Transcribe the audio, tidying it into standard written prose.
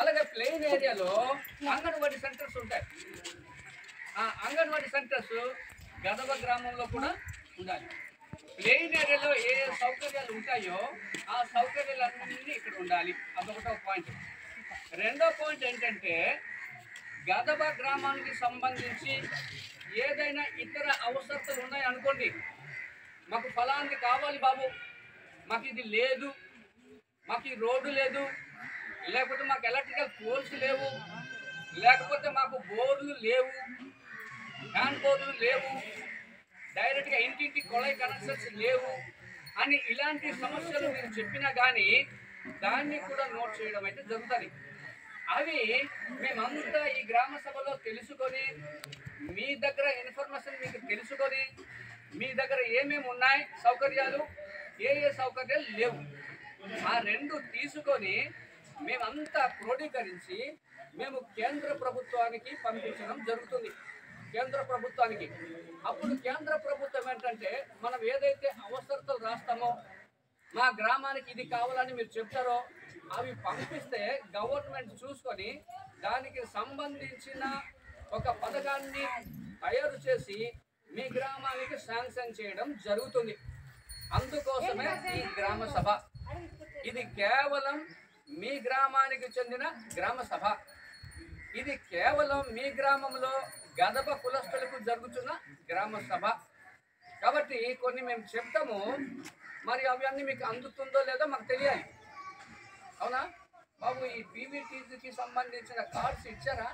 అలాగే ప్లెయిన్ ఏరియాలో అంగన్వాడీ సెంటర్స్ ఉంటాయి. ఆ అంగన్వాడీ సెంటర్స్ గదవ గ్రామంలో కూడా ఉండాలి. ప్లెయిన్ ఏరియాలో ఏ సౌకర్యాలు ఉంటాయో ఆ సౌకర్యాలన్నీ ఇక్కడ ఉండాలి. అదొకటో పాయింట్. రెండో పాయింట్ ఏంటంటే గదవ గ్రామానికి సంబంధించి ఏదైనా ఇతర అవసరతలు ఉన్నాయనుకోండి, మాకు ఫలాంది కావాలి బాబు, మాకు ఇది లేదు, మాకు ఈ రోడ్డు లేదు, లేకపోతే మాకు ఎలక్ట్రికల్ పోల్స్ లేవు, లేకపోతే మాకు బోర్లు లేవు, హ్యాండ్ బోర్లు లేవు, డైరెక్ట్గా ఇంటింటి కొళాయి కనెక్షన్స్ లేవు అని ఇలాంటి సమస్యలు మీరు చెప్పినా కానీ దాన్ని కూడా నోట్ చేయడం అయితే జరుగుతుంది. అవి మేమంతా ఈ గ్రామ సభలో తెలుసుకొని మీ దగ్గర ఇన్ఫర్మేషన్ మీకు తెలుసుకొని మీ దగ్గర ఏమేమి ఉన్నాయి సౌకర్యాలు, ఏ సౌకర్యాలు లేవు, ఆ రెండు తీసుకొని మేమంతా క్రోడీకరించి మేము కేంద్ర ప్రభుత్వానికి పంపించడం జరుగుతుంది. కేంద్ర ప్రభుత్వానికి అప్పుడు కేంద్ర ప్రభుత్వం ఏంటంటే మనం ఏదైతే అవసరతలు రాస్తామో మా గ్రామానికి ఇది కావాలని మీరు చెప్తారో అవి పంపిస్తే గవర్నమెంట్ చూసుకొని దానికి సంబంధించిన ఒక పథకాన్ని తయారు చేసి మీ గ్రామానికి శాంక్షన్ చేయడం జరుగుతుంది. అందుకోసమే ఈ గ్రామ సభ. ఇది కేవలం మీ గ్రామానికి చెందిన గ్రామ సభ. ఇది కేవలం మీ గ్రామంలో గదప కులస్తులకు జరుగుతున్న గ్రామ సభ. కాబట్టి కొన్ని మేము చెప్తాము, మరి అవన్నీ మీకు అందుతుందో లేదో మాకు తెలియాలి. అవునా బాబు? ఈ పీవీటీకి సంబంధించిన కార్డ్స్ ఇచ్చారా?